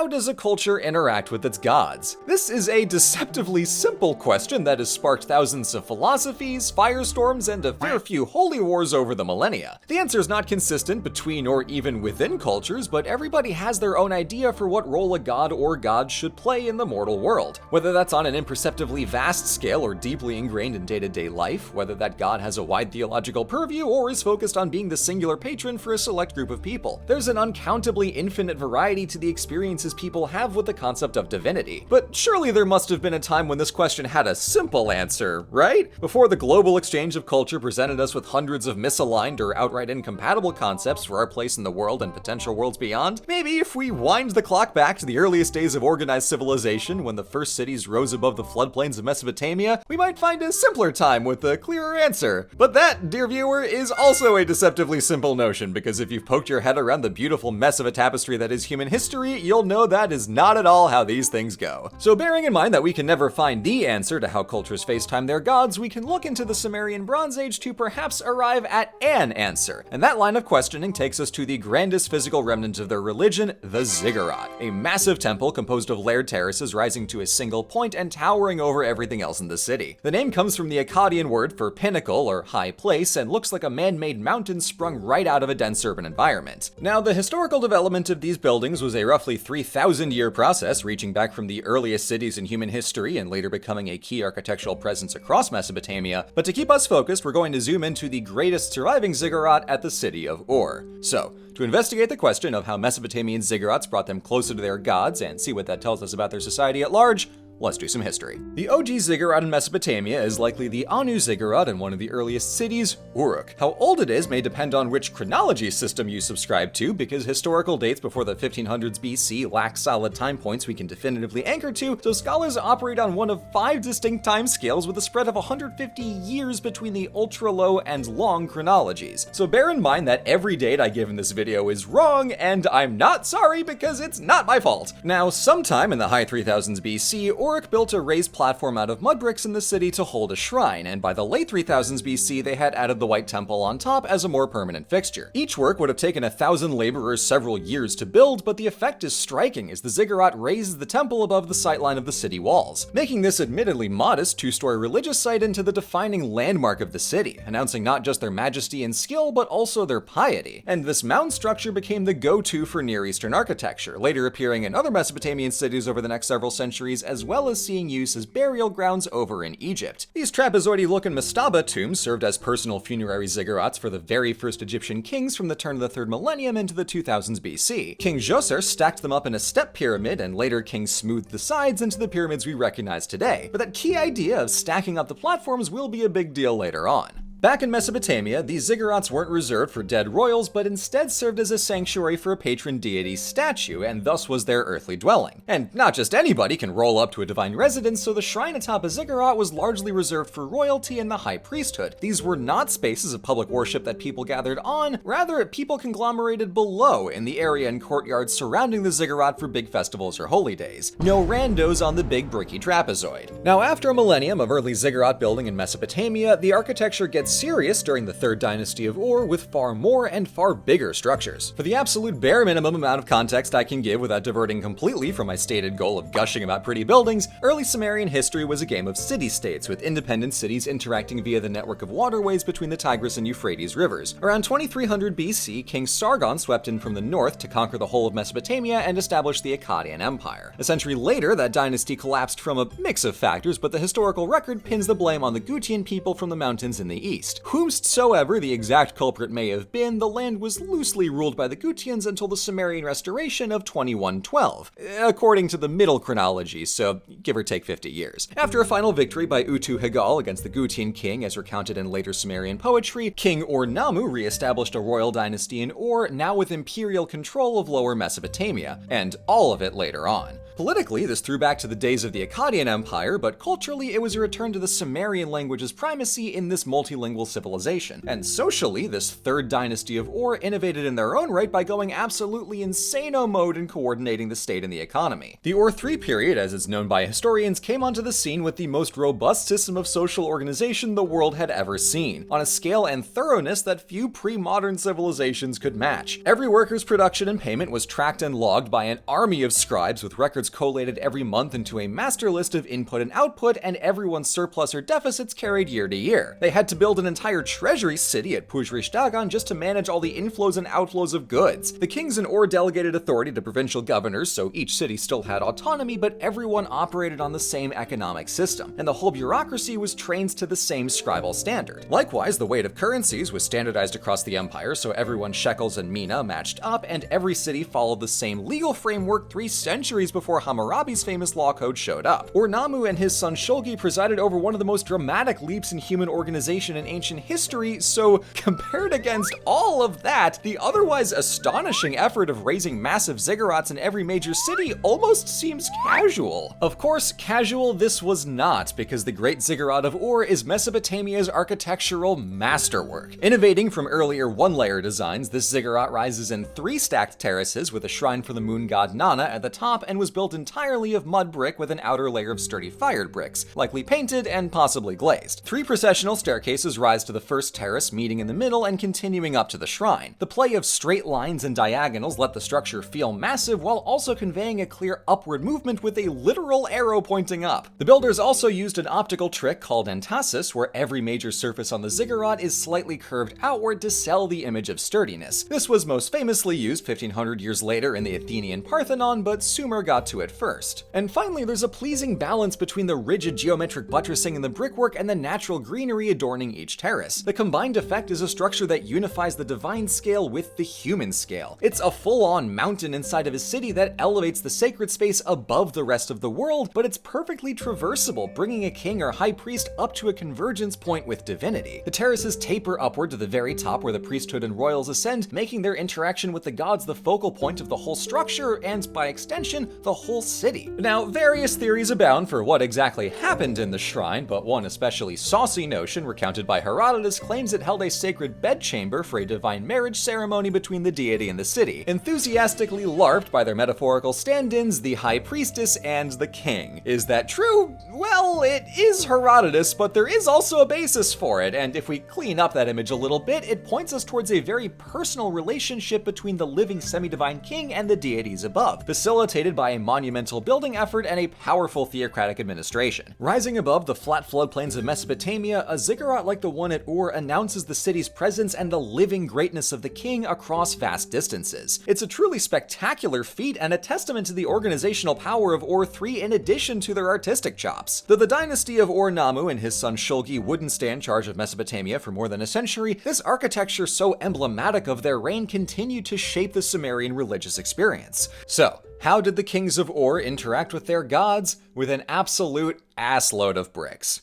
how does a culture interact with its gods? This is a deceptively simple question that has sparked thousands of philosophies, firestorms, and a fair few holy wars over the millennia. The answer is not consistent between or even within cultures, but everybody has their own idea for what role a god or gods should play in the mortal world. Whether that's on an imperceptibly vast scale or deeply ingrained in day-to-day life, whether that god has a wide theological purview or is focused on being the singular patron for a select group of people. There's an uncountably infinite variety to the experiences people have with the concept of divinity. But surely there must have been a time when this question had a simple answer, right? Before the global exchange of culture presented us with hundreds of misaligned or outright incompatible concepts for our place in the world and potential worlds beyond, maybe if we wind the clock back to the earliest days of organized civilization, when the first cities rose above the floodplains of Mesopotamia, we might find a simpler time with a clearer answer. But that, dear viewer, is also a deceptively simple notion, because if you've poked your head around the beautiful mess of a tapestry that is human history, you'll know that is not at all how these things go. So bearing in mind that we can never find the answer to how cultures FaceTime their gods, we can look into the Sumerian Bronze Age to perhaps arrive at an answer. And that line of questioning takes us to the grandest physical remnant of their religion, the ziggurat, a massive temple composed of layered terraces rising to a single point and towering over everything else in the city. The name comes from the Akkadian word for pinnacle or high place and looks like a man-made mountain sprung right out of a dense urban environment. Now, the historical development of these buildings was a roughly 3,000-year process, reaching back from the earliest cities in human history and later becoming a key architectural presence across Mesopotamia. But to keep us focused, we're going to zoom into the greatest surviving ziggurat at the city of Ur. So, to investigate the question of how Mesopotamian ziggurats brought them closer to their gods and see what that tells us about their society at large, let's do some history. The OG ziggurat in Mesopotamia is likely the Anu ziggurat in one of the earliest cities, Uruk. How old it is may depend on which chronology system you subscribe to, because historical dates before the 1500s BC lack solid time points we can definitively anchor to, so scholars operate on one of 5 distinct time scales with a spread of 150 years between the ultra-low and long chronologies. So bear in mind that every date I give in this video is wrong, and I'm not sorry because it's not my fault. Now, sometime in the high 3000s BC, Uruk built a raised platform out of mud bricks in the city to hold a shrine, and by the late 3000s BC they had added the white temple on top as a more permanent fixture. Each work would have taken 1,000 laborers several years to build, but the effect is striking as the ziggurat raises the temple above the sightline of the city walls, making this admittedly modest 2-story religious site into the defining landmark of the city, announcing not just their majesty and skill, but also their piety. And this mound structure became the go-to for Near Eastern architecture, later appearing in other Mesopotamian cities over the next several centuries, as well as seeing use as burial grounds over in Egypt. These trapezoidy-looking mastaba tombs served as personal funerary ziggurats for the very first Egyptian kings from the turn of the 3rd millennium into the 2000s BC. King Djoser stacked them up in a step pyramid, and later kings smoothed the sides into the pyramids we recognize today. But that key idea of stacking up the platforms will be a big deal later on. Back in Mesopotamia, these ziggurats weren't reserved for dead royals, but instead served as a sanctuary for a patron deity's statue, and thus was their earthly dwelling. And not just anybody can roll up to a divine residence, so the shrine atop a ziggurat was largely reserved for royalty and the high priesthood. These were not spaces of public worship that people gathered on, rather people conglomerated below in the area and courtyards surrounding the ziggurat for big festivals or holy days. No randos on the big bricky trapezoid. Now, after a millennium of early ziggurat building in Mesopotamia, the architecture gets serious during the 3rd dynasty of Ur with far more and far bigger structures. For the absolute bare minimum amount of context I can give without diverting completely from my stated goal of gushing about pretty buildings, early Sumerian history was a game of city-states, with independent cities interacting via the network of waterways between the Tigris and Euphrates rivers. Around 2300 BC, King Sargon swept in from the north to conquer the whole of Mesopotamia and establish the Akkadian Empire. A century later, that dynasty collapsed from a mix of factors, but the historical record pins the blame on the Gutian people from the mountains in the east. Whomsoever the exact culprit may have been, the land was loosely ruled by the Gutians until the Sumerian restoration of 2112, according to the middle chronology, so give or take 50 years. After a final victory by Utu-Hagal against the Gutian king, as recounted in later Sumerian poetry, King Ur-Nammu re-established a royal dynasty in Ur, now with imperial control of lower Mesopotamia, and all of it later on. Politically, this threw back to the days of the Akkadian Empire, but culturally it was a return to the Sumerian language's primacy in this multilingual civilization. And socially, this third dynasty of Ur innovated in their own right by going absolutely insano mode in coordinating the state and the economy. The Ur III period, as it's known by historians, came onto the scene with the most robust system of social organization the world had ever seen, on a scale and thoroughness that few pre-modern civilizations could match. Every worker's production and payment was tracked and logged by an army of scribes with records collated every month into a master list of input and output, and everyone's surplus or deficits carried year to year. They had to build an entire treasury city at Pujrish Dagon just to manage all the inflows and outflows of goods. The kings in Ur delegated authority to provincial governors, so each city still had autonomy, but everyone operated on the same economic system, and the whole bureaucracy was trained to the same scribal standard. Likewise, the weight of currencies was standardized across the empire, so everyone's shekels and mina matched up, and every city followed the same legal framework 3 centuries before Hammurabi's famous law code showed up. Ur-Nammu and his son Shulgi presided over one of the most dramatic leaps in human organization in ancient history, so compared against all of that, the otherwise astonishing effort of raising massive ziggurats in every major city almost seems casual. Of course, casual this was not, because the Great Ziggurat of Ur is Mesopotamia's architectural masterwork. Innovating from earlier one-layer designs, this ziggurat rises in 3 stacked terraces with a shrine for the moon god Nana at the top, and was built entirely of mud brick with an outer layer of sturdy fired bricks, likely painted and possibly glazed. 3 processional staircases rise to the first terrace, meeting in the middle and continuing up to the shrine. The play of straight lines and diagonals let the structure feel massive while also conveying a clear upward movement with a literal arrow pointing up. The builders also used an optical trick called entasis, where every major surface on the ziggurat is slightly curved outward to sell the image of sturdiness. This was most famously used 1500 years later in the Athenian Parthenon, but Sumer got to it first. And finally, there's a pleasing balance between the rigid geometric buttressing in the brickwork and the natural greenery adorning each terrace. The combined effect is a structure that unifies the divine scale with the human scale. It's a full-on mountain inside of a city that elevates the sacred space above the rest of the world, but it's perfectly traversable, bringing a king or high priest up to a convergence point with divinity. The terraces taper upward to the very top where the priesthood and royals ascend, making their interaction with the gods the focal point of the whole structure, and by extension, the whole city. Now, various theories abound for what exactly happened in the shrine, but one especially saucy notion recounted by Herodotus claims it held a sacred bedchamber for a divine marriage ceremony between the deity and the city, enthusiastically larped by their metaphorical stand-ins, the high priestess and the king. Is that true? Well, it is Herodotus, but there is also a basis for it, and if we clean up that image a little bit, it points us towards a very personal relationship between the living semi-divine king and the deities above, facilitated by a monumental building effort and a powerful theocratic administration. Rising above the flat floodplains of Mesopotamia, a ziggurat like the one at Ur announces the city's presence and the living greatness of the king across vast distances. It's a truly spectacular feat and a testament to the organizational power of Ur III in addition to their artistic chops. Though the dynasty of Ur-Nammu and his son Shulgi wouldn't stay in charge of Mesopotamia for more than a century, this architecture so emblematic of their reign continued to shape the Sumerian religious experience. So, how did the kings of Ur interact with their gods? With an absolute assload of bricks.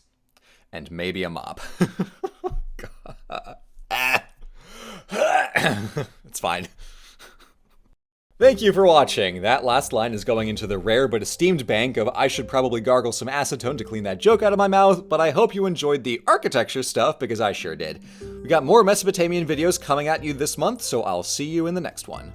And maybe a mop. It's fine. Thank you for watching. That last line is going into the rare but esteemed bank of I should probably gargle some acetone to clean that joke out of my mouth, but I hope you enjoyed the architecture stuff because I sure did. We got more Mesopotamian videos coming at you this month, so I'll see you in the next one.